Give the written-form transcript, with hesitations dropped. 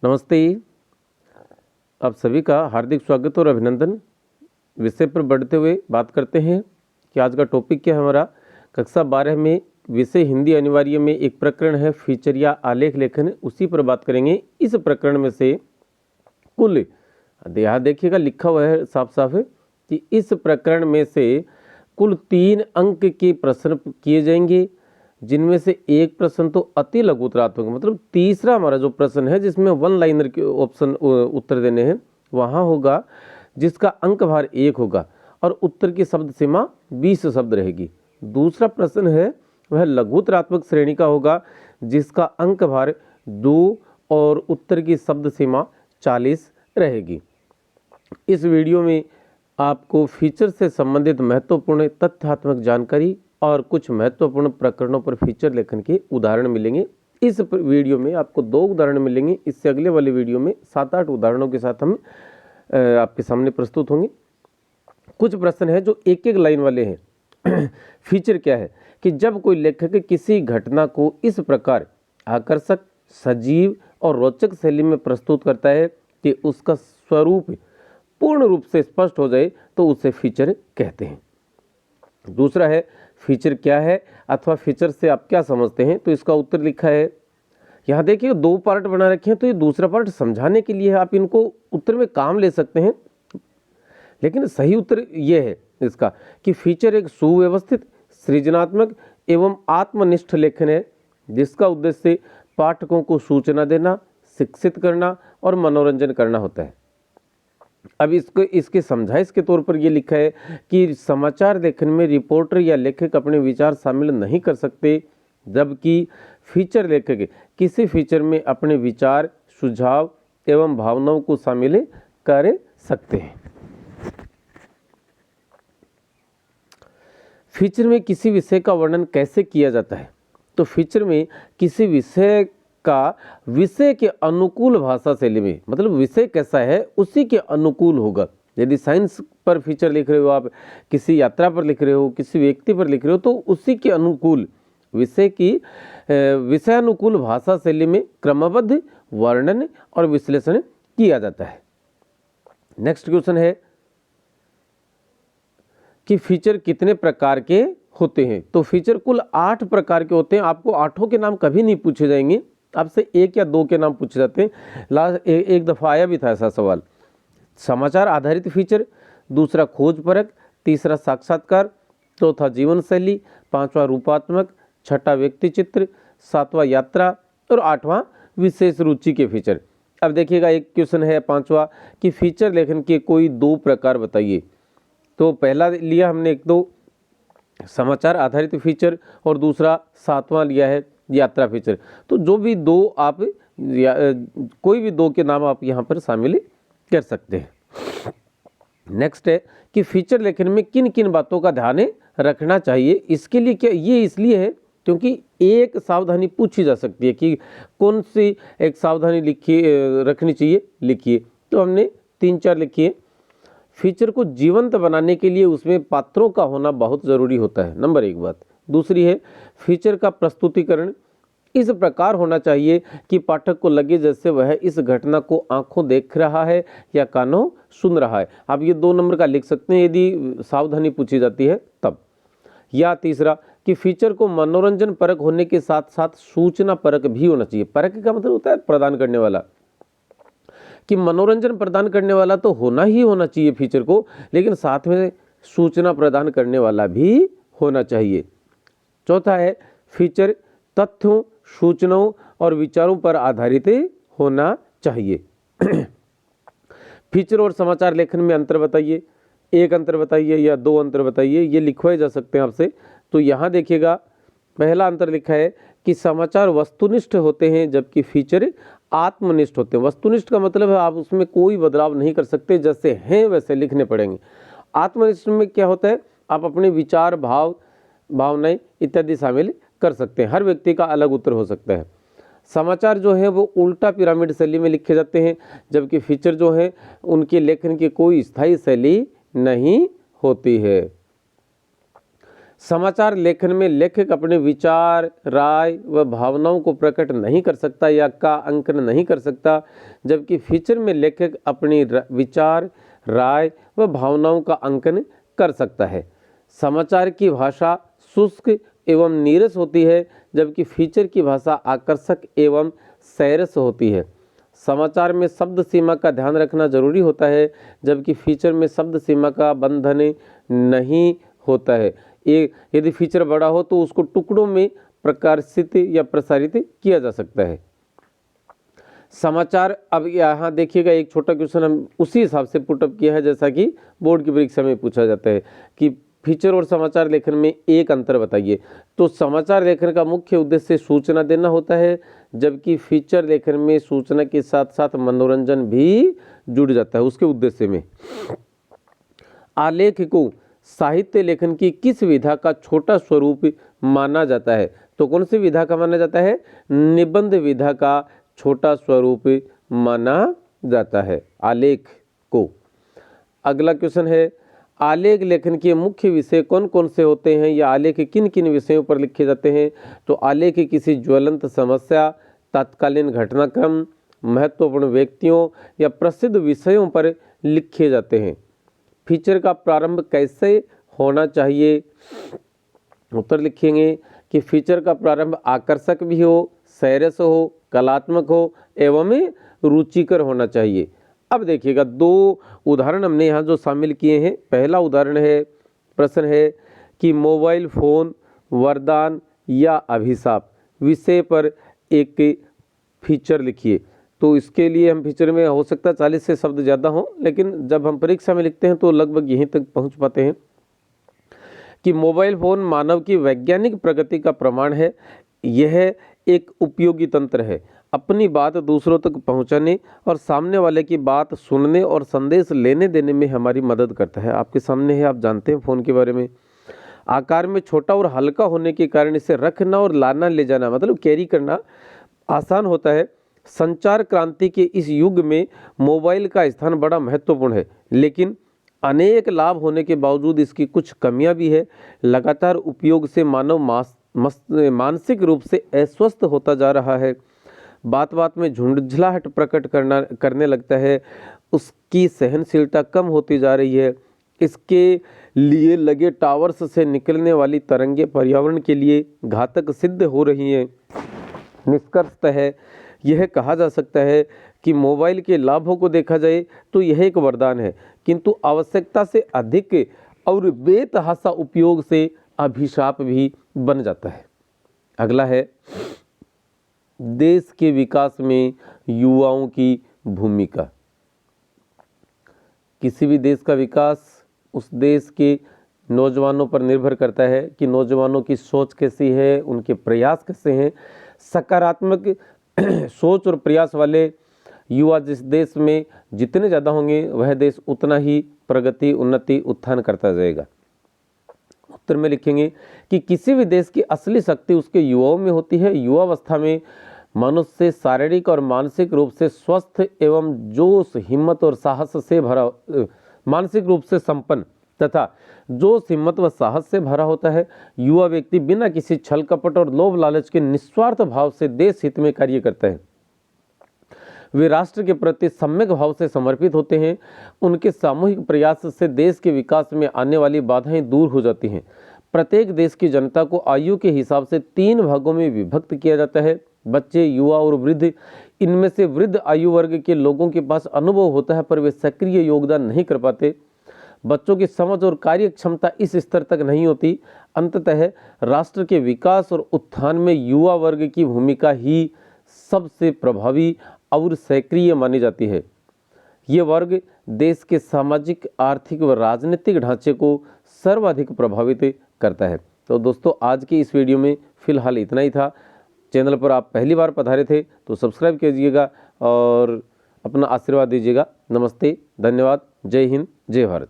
नमस्ते, आप सभी का हार्दिक स्वागत और अभिनंदन। विषय पर बढ़ते हुए बात करते हैं कि आज का टॉपिक क्या है हमारा। कक्षा 12 में विषय हिंदी अनिवार्य में एक प्रकरण है फीचर या आलेख लेखन, उसी पर बात करेंगे। इस प्रकरण में से कुल, यहाँ देखिएगा लिखा हुआ है साफ साफ कि इस प्रकरण में से कुल 3 अंक के प्रश्न किए जाएंगे, जिनमें से एक प्रश्न तो अति लघु उत्तरात्मक, मतलब तीसरा हमारा जो प्रश्न है जिसमें 1 लाइनर के ऑप्शन उत्तर देने हैं, वहाँ होगा जिसका अंक भार 1 होगा और उत्तर की शब्द सीमा 20 शब्द रहेगी। दूसरा प्रश्न है वह लघु उत्तरात्मक श्रेणी का होगा, जिसका अंक भार 2 और उत्तर की शब्द सीमा 40 रहेगी। इस वीडियो में आपको फीचर से संबंधित महत्वपूर्ण तथ्यात्मक जानकारी और कुछ महत्वपूर्ण प्रकरणों पर फीचर लेखन के उदाहरण मिलेंगे। इस वीडियो में आपको 2 उदाहरण मिलेंगे। इससे अगले वाले वीडियो में 7-8 उदाहरणों के साथ हम आपके सामने प्रस्तुत होंगे। कुछ प्रश्न है जो एक एक लाइन वाले हैं। फीचर क्या है कि जब कोई लेखक किसी घटना को इस प्रकार आकर्षक, सजीव और रोचक शैली में प्रस्तुत करता है कि उसका स्वरूप पूर्ण रूप से स्पष्ट हो जाए तो उसे फीचर कहते हैं। दूसरा है फीचर क्या है अथवा फीचर से आप क्या समझते हैं, तो इसका उत्तर लिखा है। यहाँ देखिए 2 पार्ट बना रखे हैं, तो ये दूसरा पार्ट समझाने के लिए आप इनको उत्तर में काम ले सकते हैं, लेकिन सही उत्तर ये है इसका कि फीचर एक सुव्यवस्थित, सृजनात्मक एवं आत्मनिष्ठ लेखन है, जिसका उद्देश्य पाठकों को सूचना देना, शिक्षित करना और मनोरंजन करना होता है। अब इसके समझाइश के तौर पर यह लिखा है कि समाचार लेखन में रिपोर्टर या लेखक अपने विचार शामिल नहीं कर सकते, जबकि फीचर लेखक किसी फीचर में अपने विचार, सुझाव एवं भावनाओं को शामिल कर सकते हैं। फीचर में किसी विषय का वर्णन कैसे किया जाता है, तो फीचर में किसी विषय का विषय के अनुकूल भाषा शैली में, मतलब विषय कैसा है उसी के अनुकूल होगा। यदि साइंस पर फीचर लिख रहे हो, आप किसी यात्रा पर लिख रहे हो, किसी व्यक्ति पर लिख रहे हो, तो उसी के अनुकूल विषय की विषयानुकूल भाषा शैली में क्रमबद्ध वर्णन और विश्लेषण किया जाता है। नेक्स्ट क्वेश्चन है कि फीचर कितने प्रकार के होते हैं, तो फीचर कुल 8 प्रकार के होते हैं। आपको 8 के नाम कभी नहीं पूछे जाएंगे, आपसे 1 या 2 के नाम पूछे जाते हैं। लास्ट एक दफ़ा आया भी था ऐसा सवाल। समाचार आधारित फीचर, दूसरा खोज परक, तीसरा साक्षात्कार, चौथा जीवन शैली, 5वां रूपात्मक, 6ठा व्यक्ति चित्र, 7वां यात्रा और 8वां विशेष रुचि के फीचर। अब देखिएगा एक क्वेश्चन है 5वां कि फीचर लेखन के कोई 2 प्रकार बताइए। तो पहला लिया हमने 1-2 समाचार आधारित फीचर और दूसरा 7वां लिया है यात्रा फीचर। तो जो भी 2 आप कोई भी 2 के नाम आप यहाँ पर शामिल कर सकते हैं। नेक्स्ट है कि फीचर लेखन में किन किन बातों का ध्यान रखना चाहिए। इसके लिए क्या, ये इसलिए है क्योंकि एक सावधानी पूछी जा सकती है कि कौन सी एक सावधानी रखनी चाहिए, लिखिए। तो हमने 3-4 लिखी है। फीचर को जीवंत बनाने के लिए उसमें पात्रों का होना बहुत ज़रूरी होता है, नंबर 1 बात। दूसरी है फीचर का प्रस्तुतिकरण इस प्रकार होना चाहिए कि पाठक को लगे जैसे वह इस घटना को आंखों देख रहा है या कानों सुन रहा है। आप ये 2 नंबर का लिख सकते हैं यदि सावधानी पूछी जाती है तब। या तीसरा कि फीचर को मनोरंजन परक होने के साथ साथ सूचना परक भी होना चाहिए। परक का मतलब होता है प्रदान करने वाला, कि मनोरंजन प्रदान करने वाला तो होना ही होना चाहिए फीचर को, लेकिन साथ में सूचना प्रदान करने वाला भी होना चाहिए। चौथा है फीचर तथ्यों, सूचनाओं और विचारों पर आधारित होना चाहिए। फीचर और समाचार लेखन में अंतर बताइए, 1 अंतर बताइए या 2 अंतर बताइए, ये लिखवाए जा सकते हैं आपसे। तो यहाँ देखिएगा पहला अंतर लिखा है कि समाचार वस्तुनिष्ठ होते हैं जबकि फीचर आत्मनिष्ठ होते हैं। वस्तुनिष्ठ का मतलब है आप उसमें कोई बदलाव नहीं कर सकते, जैसे हैं वैसे लिखने पड़ेंगे। आत्मनिष्ठ में क्या होता है, आप अपने विचार, भावनाएं इत्यादि शामिल कर सकते हैं। हर व्यक्ति का अलग उत्तर हो सकता है। समाचार जो है वो उल्टा पिरामिड शैली में लिखे जाते हैं, जबकि फीचर जो है उनके लेखन की कोई स्थायी शैली नहीं होती है। समाचार लेखन में लेखक अपने विचार, राय व भावनाओं को प्रकट नहीं कर सकता या का अंकन नहीं कर सकता, जबकि फीचर में लेखक अपनी विचार, राय व भावनाओं का अंकन कर सकता है। समाचार की भाषा शुष्क एवं नीरस होती है, जबकि फीचर की भाषा आकर्षक एवं सैरस होती है। समाचार में शब्द सीमा का ध्यान रखना जरूरी होता है, जबकि फीचर में शब्द सीमा का बंधन नहीं होता है। यदि फीचर बड़ा हो तो उसको टुकड़ों में प्रकाशित या प्रसारित किया जा सकता है। समाचार, अब यहाँ देखिएगा एक छोटा क्वेश्चन हम उसी हिसाब से पुटअप किया है जैसा कि बोर्ड की परीक्षा में पूछा जाता है कि फीचर और समाचार लेखन में एक अंतर बताइए। तो समाचार लेखन का मुख्य उद्देश्य सूचना देना होता है, जबकि फीचर लेखन में सूचना के साथ साथ मनोरंजन भी जुड़ जाता है उसके उद्देश्य में। आलेख को साहित्य लेखन की किस विधा का छोटा स्वरूप माना जाता है? तो कौन सी विधा का माना जाता है? निबंध विधा का छोटा स्वरूप माना जाता है आलेख को। अगला क्वेश्चन है, आलेख लेखन के मुख्य विषय कौन कौन से होते हैं या आलेख किन किन विषयों पर लिखे जाते हैं? तो आलेख किसी ज्वलंत समस्या, तत्कालीन घटनाक्रम, महत्वपूर्ण व्यक्तियों या प्रसिद्ध विषयों पर लिखे जाते हैं। फीचर का प्रारंभ कैसे होना चाहिए? उत्तर लिखेंगे कि फीचर का प्रारंभ आकर्षक भी हो, सैरस हो, कलात्मक हो एवं रुचिकर होना चाहिए। अब देखिएगा दो उदाहरण हमने यहाँ जो शामिल किए हैं। पहला उदाहरण है, प्रश्न है कि मोबाइल फोन वरदान या अभिशाप विषय पर एक फीचर लिखिए। तो इसके लिए हम फीचर में हो सकता है 40 से शब्द ज़्यादा हों, लेकिन जब हम परीक्षा में लिखते हैं तो लगभग यहीं तक पहुँच पाते हैं कि मोबाइल फ़ोन मानव की वैज्ञानिक प्रगति का प्रमाण है। यह एक उपयोगी तंत्र है, अपनी बात दूसरों तक पहुंचाने और सामने वाले की बात सुनने और संदेश लेने देने में हमारी मदद करता है। आपके सामने है, आप जानते हैं फ़ोन के बारे में। आकार में छोटा और हल्का होने के कारण इसे रखना और लाना ले जाना मतलब कैरी करना आसान होता है। संचार क्रांति के इस युग में मोबाइल का स्थान बड़ा महत्वपूर्ण है, लेकिन अनेक लाभ होने के बावजूद इसकी कुछ कमियां भी है। लगातार उपयोग से मानव मानसिक रूप से अस्वस्थ होता जा रहा है। बात बात में झुंझलाहट प्रकट करने लगता है। उसकी सहनशीलता कम होती जा रही है। इसके लिए लगे टावर्स से निकलने वाली तरंगें पर्यावरण के लिए घातक सिद्ध हो रही हैं। निष्कर्षतः यह कहा जा सकता है कि मोबाइल के लाभों को देखा जाए तो यह एक वरदान है, किंतु आवश्यकता से अधिक और बेतहाशा उपयोग से अभिशाप भी बन जाता है। अगला है, देश के विकास में युवाओं की भूमिका। किसी भी देश का विकास उस देश के नौजवानों पर निर्भर करता है कि नौजवानों की सोच कैसी है, उनके प्रयास कैसे हैं। सकारात्मक सोच और प्रयास वाले युवा जिस देश में जितने ज़्यादा होंगे वह देश उतना ही प्रगति, उन्नति, उत्थान करता जाएगा। उत्तर में लिखेंगे कि किसी भी देश की असली शक्ति उसके युवाओं में होती है। युवावस्था में मनुष्य शारीरिक और मानसिक रूप से स्वस्थ एवं जोश, हिम्मत और साहस से भरा, मानसिक रूप से संपन्न तथा जोश, हिम्मत व साहस से भरा होता है। युवा व्यक्ति बिना किसी छल कपट और लोभ लालच के निस्वार्थ भाव से देश हित में कार्य करता है। वे राष्ट्र के प्रति सम्यक भाव से समर्पित होते हैं। उनके सामूहिक प्रयास से देश के विकास में आने वाली बाधाएं दूर हो जाती हैं। प्रत्येक देश की जनता को आयु के हिसाब से 3 भागों में विभक्त किया जाता है, बच्चे, युवा और वृद्ध। इनमें से वृद्ध आयु वर्ग के लोगों के पास अनुभव होता है पर वे सक्रिय योगदान नहीं कर पाते। बच्चों की समझ और कार्य क्षमता इस स्तर तक नहीं होती। अंततः राष्ट्र के विकास और उत्थान में युवा वर्ग की भूमिका ही सबसे प्रभावी और सक्रिय मानी जाती है। ये वर्ग देश के सामाजिक, आर्थिक व राजनीतिक ढांचे को सर्वाधिक प्रभावित करता है। तो दोस्तों, आज की इस वीडियो में फिलहाल इतना ही था। चैनल पर आप पहली बार पधारे थे तो सब्सक्राइब कीजिएगा और अपना आशीर्वाद दीजिएगा। नमस्ते, धन्यवाद, जय हिंद, जय भारत।